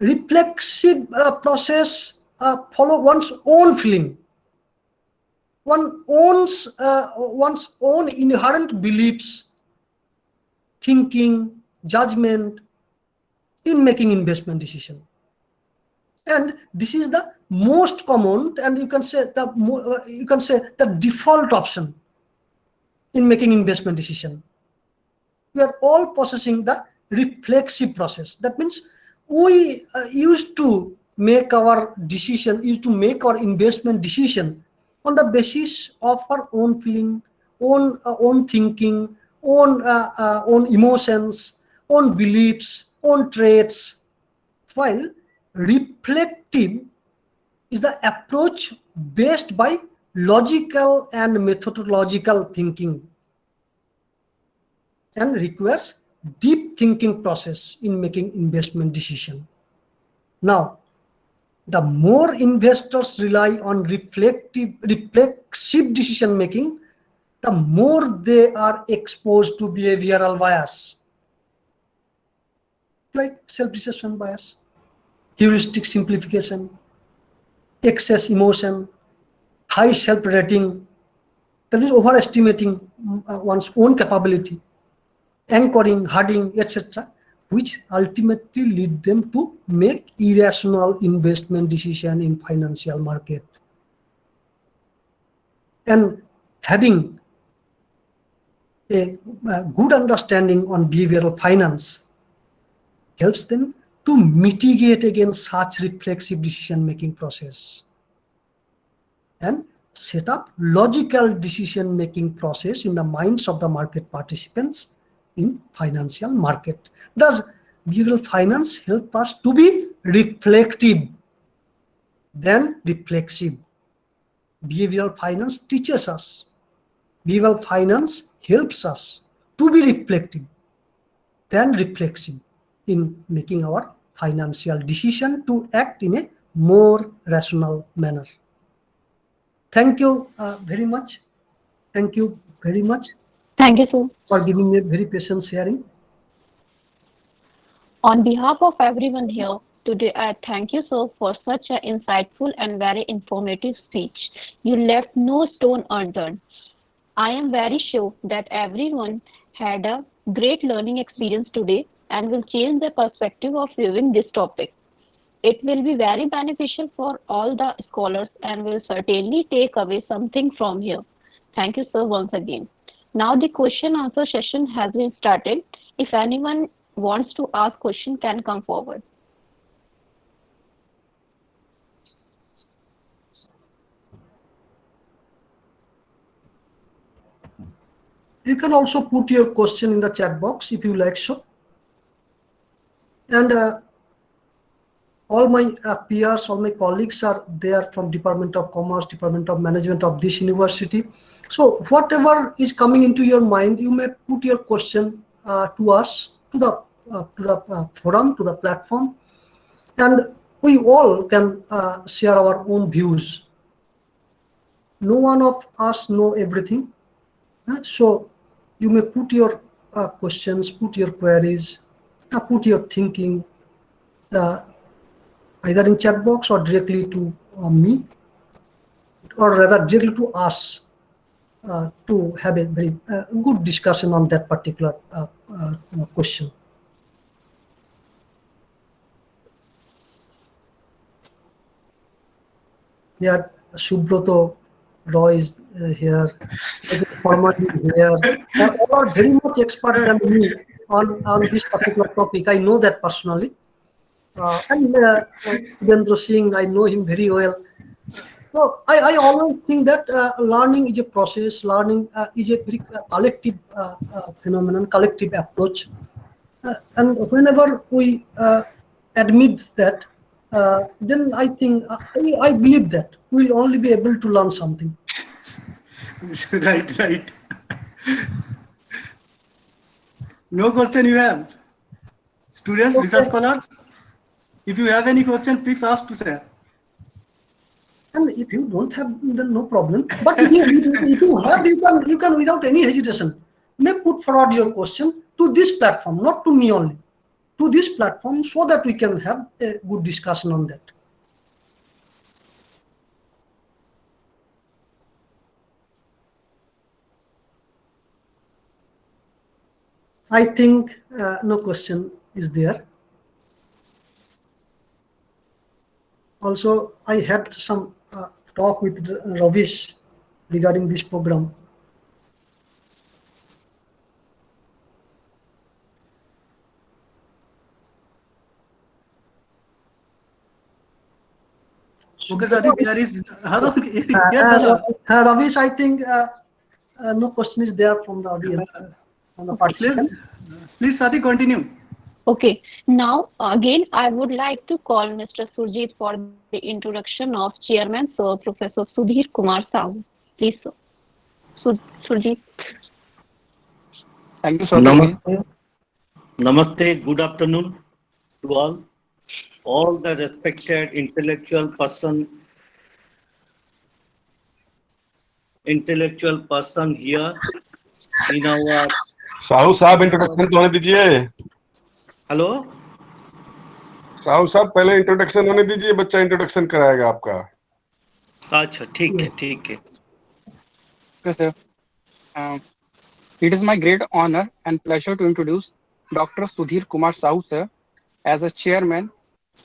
Reflexive process follow one's own feeling, one's own inherent beliefs, thinking, judgment in making investment decision. And this is the most common, and you can say the default option in making investment decision. We are all possessing the reflexive process. That means we used to make our investment decision on the basis of our own feeling, own thinking, own emotions, own beliefs, own traits, while reflective is the approach based by logical and methodological thinking and requires deep thinking process in making investment decision. Now, the more investors rely on reflexive decision making, the more they are exposed to behavioral bias, like self-deception bias, heuristic simplification, excess emotion, high self-rating, that is overestimating one's own capability, anchoring, herding, etc., which ultimately lead them to make irrational investment decision in financial market. And having a good understanding on behavioral finance helps them to mitigate against such reflexive decision-making process and set up logical decision-making process in the minds of the market participants in financial market. Thus, behavioral finance helps us to be reflective than reflexive. Behavioral finance teaches us. Behavioral finance helps us to be reflective than reflexive in making our financial decision to act in a more rational manner. Thank you very much. Thank you very much. Thank you, sir. For giving me a very patient sharing. On behalf of everyone here today, I thank you, sir, for such an insightful and very informative speech. You left no stone unturned. I am very sure that everyone had a great learning experience today and will change their perspective of viewing this topic. It will be very beneficial for all the scholars and will certainly take away something from here. Thank you, sir, once again. Now the question answer session has been started. If anyone wants to ask question, can come forward. You can also put your question in the chat box if you like so. And all my peers, all my colleagues are there from Department of Commerce, Department of Management of this university. So whatever is coming into your mind, you may put your question to us, to the forum, to the platform, and we all can share our own views. No one of us know everything, so you may put your questions, put your queries, put your thinking either in chat box or directly to me, or rather directly to us. to have a very good discussion on that particular question. Yeah, Subrata Roy is here, Sharma is here. All are very much expert than me on this particular topic. I know that personally. And Devendra Singh, I know him very well. So I always think that learning is a process. Learning is a very collective phenomenon, collective approach. And whenever we admit that, then I think I believe that we'll only be able to learn something. Right. No question you have? Students, Okay. research scholars, if you have any question, please ask to sir. And if you don't have, then no problem. But if you have, you can without any hesitation, may put forward your question to this platform, not to me only, to this platform, so that we can have a good discussion on that. I think no question is there. Also, I had some talk with Ravish regarding this program. Okay, sir, there is. Hello. Yes, hello. Ravish, I think no question is there from the audience, from the participant. Please, Sati, continue. Okay, now again I would like to call Mr. Surjit for the introduction of Chairman Sir Professor Sudhir Kumar Sahu. Please, sir. Surjit. Thank you, sir. Namaste. Namaste. Good afternoon to all. All the respected intellectual person here in our. Sahu साहब introduction तो होने दीजिए. Hello Sahu साहब पहले introduction होने दीजिए, बच्चा introduction कराएगा आपका. अच्छा ठीक है. Yes, sir. It is my great honor and pleasure to introduce Dr. Sudhir Kumar Sahu, sir, as a chairman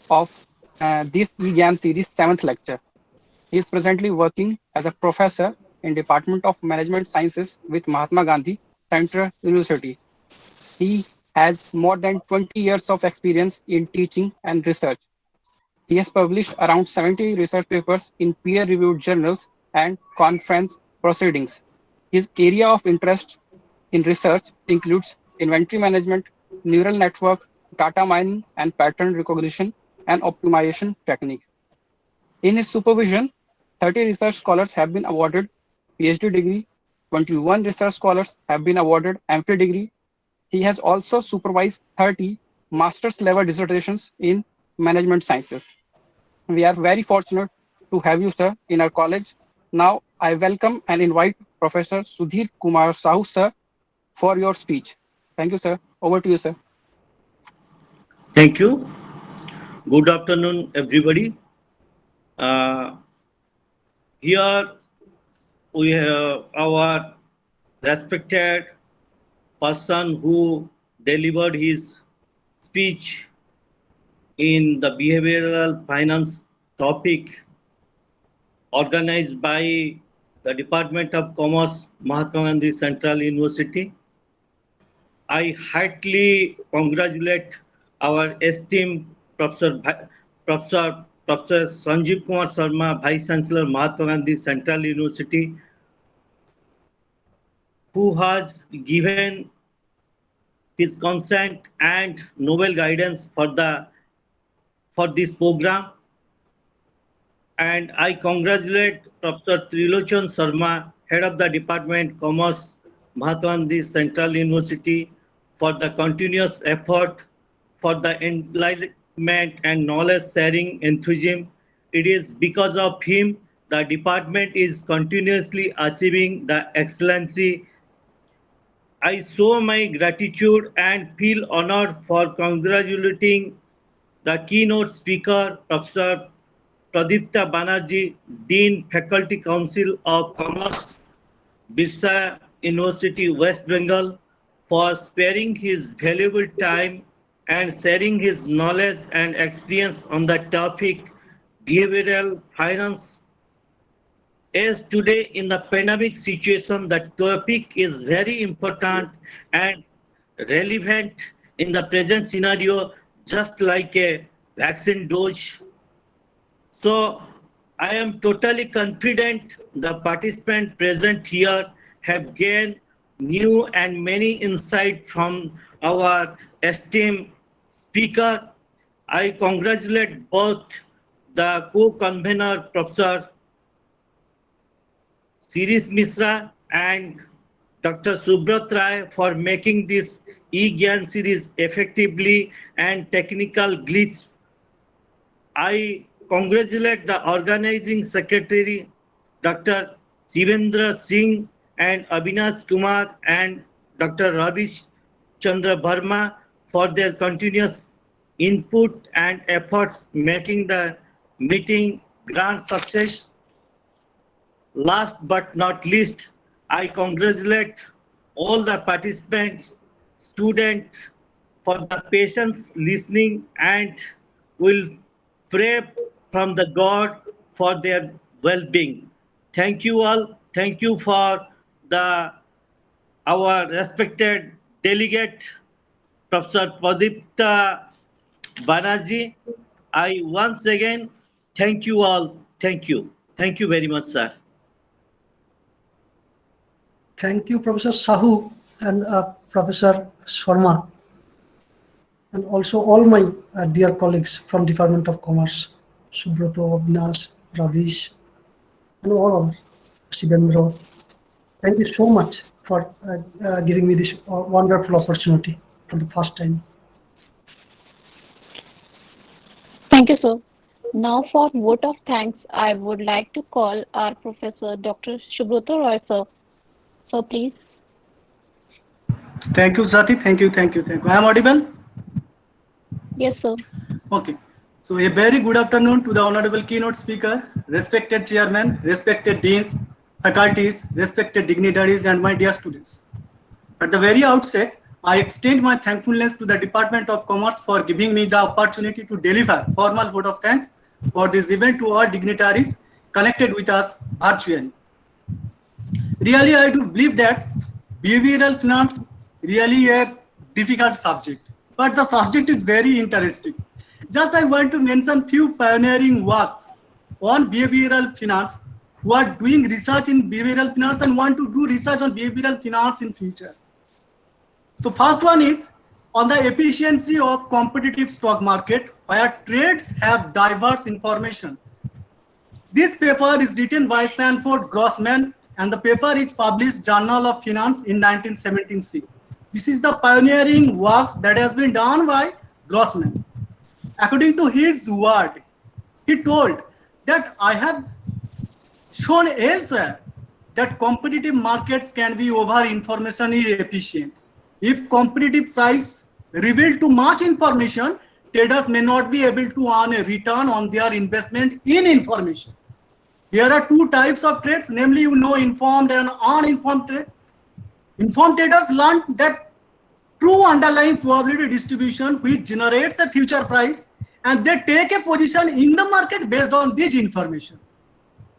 of this E-Gyan Series 7th lecture. He is presently working as a professor in Department of Management Sciences with Mahatma Gandhi Central University. He has more than 20 years of experience in teaching and research. He has published around 70 research papers in peer-reviewed journals and conference proceedings. His area of interest in research includes inventory management, neural network, data mining, and pattern recognition and optimization technique. In his supervision, 30 research scholars have been awarded PhD degree, 21 research scholars have been awarded MPhil degree. He has also supervised 30 master's level dissertations in management sciences. We are very fortunate to have you, sir, in our college. Now, I welcome and invite Professor Sudhir Kumar Sahu, sir, for your speech. Thank you, sir. Over to you, sir. Thank you. Good afternoon, everybody. Here we have our respected person who delivered his speech in the behavioral finance topic organized by the Department of Commerce, Mahatma Gandhi Central University. I heartily congratulate our esteemed Professor Sanjeev Kumar Sharma, Vice Chancellor, Mahatma Gandhi Central University, who has given his consent and novel guidance for this program. And I congratulate Professor Trilochan Sharma, Head of the Department Commerce, Mahatma Gandhi Central University, for the continuous effort for the enlightenment and knowledge sharing enthusiasm. It is because of him the department is continuously achieving the excellency. I show my gratitude and feel honored for congratulating the keynote speaker, Professor Pradipta Banerjee, Dean, Faculty Council of Commerce, Birsa University, West Bengal, for sparing his valuable time and sharing his knowledge and experience on the topic behavioral finance. As today in the pandemic situation, the topic is very important and relevant in the present scenario, just like a vaccine dose. So I am totally confident the participants present here have gained new and many insight from our esteemed speaker. I congratulate both the co-convenor, Professor Shirish Mishra and Dr. Subrata for making this E-Gyan series effectively and technical glitch. I congratulate the organizing secretary, Dr. Shivendra Singh and Avinash Kumar and Dr. Ravish Chandra Verma for their continuous input and efforts making the meeting grand success. Last but not least, I congratulate all the participants, students for the patience listening and will pray from the God for their well-being. Thank you all. Thank you for the our respected delegate, Professor Pradipta Banerjee. I once again thank you all. Thank you. Thank you very much, sir. Thank you, Professor Sahu and Professor Sharma, and also all my dear colleagues from Department of Commerce, Subrata, Avinash, Ravish, and all others, Shivendra. Thank you so much for giving me this wonderful opportunity for the first time. Thank you, sir. Now for vote of thanks, I would like to call our Professor Dr. Subrata Roy, sir. So please. Thank you, Sati. Thank you, thank you, thank you. I am audible? Yes, sir. Okay. So a very good afternoon to the honorable keynote speaker, respected chairman, respected deans, faculties, respected dignitaries, and my dear students. At the very outset, I extend my thankfulness to the Department of Commerce for giving me the opportunity to deliver formal vote of thanks for this event to all dignitaries connected with us virtually. Really, I do believe that behavioral finance really a difficult subject, but the subject is very interesting. Just I want to mention few pioneering works on behavioral finance who are doing research in behavioral finance and want to do research on behavioral finance in future. So first one is on the efficiency of competitive stock market where trades have diverse information. This paper is written by Sanford Grossman and the paper is published Journal of Finance in 1976. This is the pioneering works that has been done by Grossman. According to his word, he told that I have shown elsewhere that competitive markets can be over information efficient. If competitive price reveal too much information, traders may not be able to earn a return on their investment in information. There are two types of trades, namely informed and uninformed trade. Informed traders learn that true underlying probability distribution which generates a future price and they take a position in the market based on this information.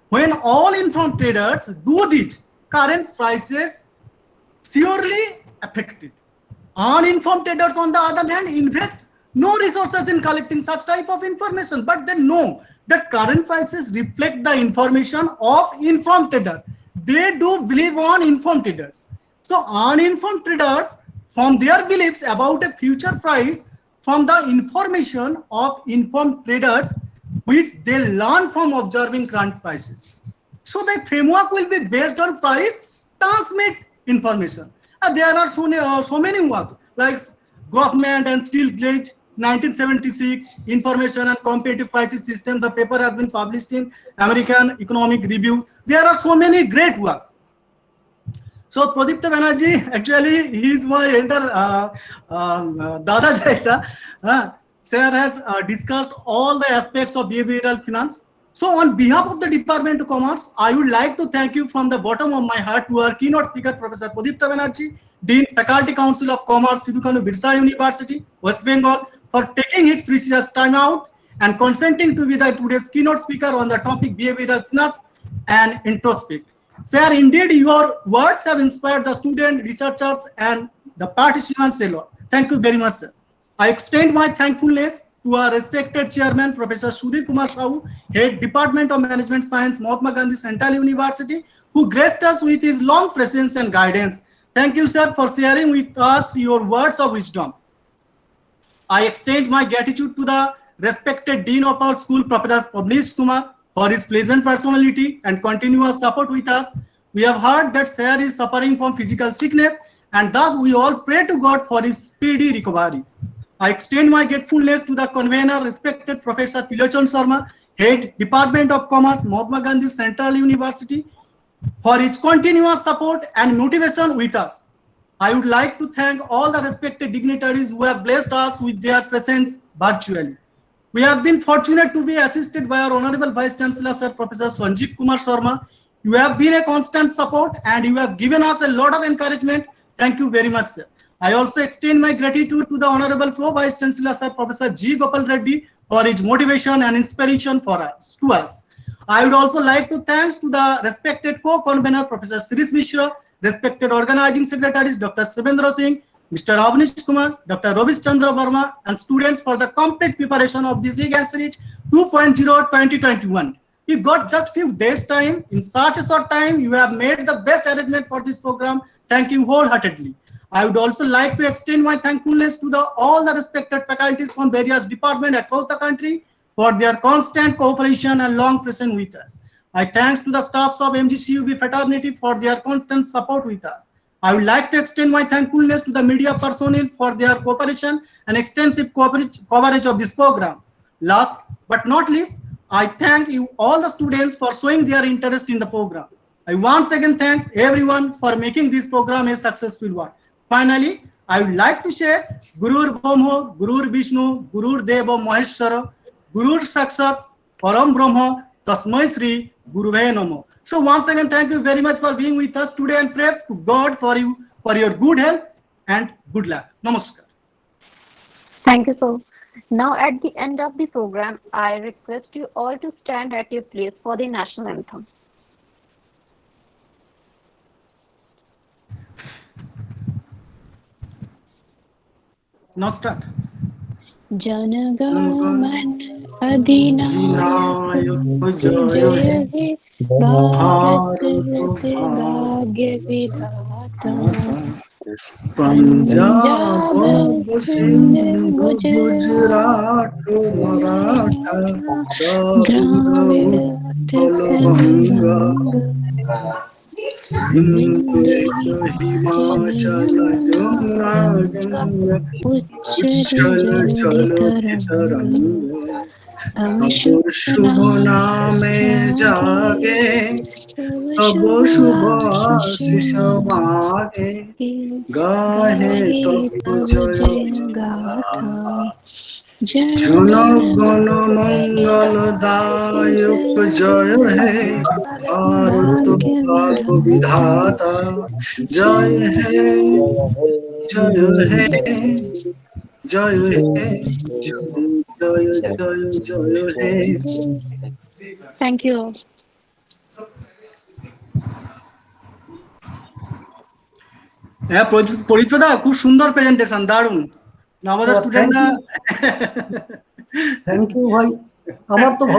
When all informed traders do this, current prices surely affected. Uninformed traders, on the other hand, invest no resources in collecting such type of information, but they know that current prices reflect the information of informed traders. They do believe on informed traders. So uninformed traders from their beliefs about a future price from the information of informed traders which they learn from observing current prices. So the framework will be based on price transmit information. There are so many works like Government and Steel Glitch, 1976, Information and Competitive Prices System. The paper has been published in American Economic Review. There are so many great works. So Pradipta Banerjee, actually, he is my elder Dada Jaisa. Sir has discussed all the aspects of behavioral finance. So on behalf of the Department of Commerce, I would like to thank you from the bottom of my heart to our keynote speaker, Professor Pradipta Banerjee, Dean, Faculty Council of Commerce, Sidho-Kanho-Birsha University, West Bengal, for taking his precious time out and consenting to be the today's keynote speaker on the topic Behavioral Finance and Introspect. Sir, indeed, your words have inspired the students, researchers, and the participants a lot. Thank you very much, sir. I extend my thankfulness to our respected chairman, Professor Sudhir Kumar Sahu, Head Department of Management Science, Mahatma Gandhi Central University, who graced us with his long presence and guidance. Thank you, sir, for sharing with us your words of wisdom. I extend my gratitude to the respected Dean of our school, Professor Kumar, for his pleasant personality and continuous support with us. We have heard that Sir is suffering from physical sickness, and thus we all pray to God for his speedy recovery. I extend my gratefulness to the convener, respected Professor Trilochan Sharma, Head Department of Commerce, Mahatma Gandhi Central University, for his continuous support and motivation with us. I would like to thank all the respected dignitaries who have blessed us with their presence virtually. We have been fortunate to be assisted by our Honorable Vice Chancellor, Sir Professor Sanjeev Kumar Sharma. You have been a constant support and you have given us a lot of encouragement. Thank you very much, sir. I also extend my gratitude to the Honorable Pro Vice Chancellor, Sir Professor G. Gopal Reddy, for his motivation and inspiration for us. I would also like to thank to the respected Co-Convenor, Professor Shirish Mishra, respected organizing secretaries, Dr. Sibendra Singh, Mr. Avnish Kumar, Dr. Robish Chandra Verma, and students for the complete preparation of this E-Gyan Series 2.0 2021. You got just few days time. In such a short time, you have made the best arrangement for this program. Thank you wholeheartedly. I would also like to extend my thankfulness to all the respected faculties from various departments across the country for their constant cooperation and long presence with us. I thanks to the staffs of MGCU fraternity for their constant support with us. I would like to extend my thankfulness to the media personnel for their cooperation and extensive coverage of this program. Last but not least, I thank you all the students for showing their interest in the program. I once again thank everyone for making this program a successful one. Finally, I would like to share Gurur Brahma, Gurur Vishnu, Gurur Deva Maheshwara, Gurur Sakshat, Param Brahma, Tasmai Sri, Guruve Namo. So once again, thank you very much for being with us today and pray to God for you, for your good health and good luck. Namaskar. Thank you, sir. Now at the end of the program, I request you all to stand at your place for the national anthem. Now start. Janagaman Adinayak Jaya He Bharat Bhagya Vidhata Punjab Sindhu Gujarat Maratha Dalbanga Himachal Jamuna Uchchal Chalo Taranga Abo Shubh Name Jage Abo Shubh Ashish Mage Gahe Tapo Jaya Gatha Janagan Mangal Dayak Jaya Hai Bharat Bhag Vidhata Jaya Hai Jaya Hai Jaya Hai Jaya Jaya Jaya Hai. Thank you. হ্যাঁ পরিতদা খুব সুন্দর presentation দারুণ আমাদের স্টুডেন্টরা thank you ভাই আমার তো ভালো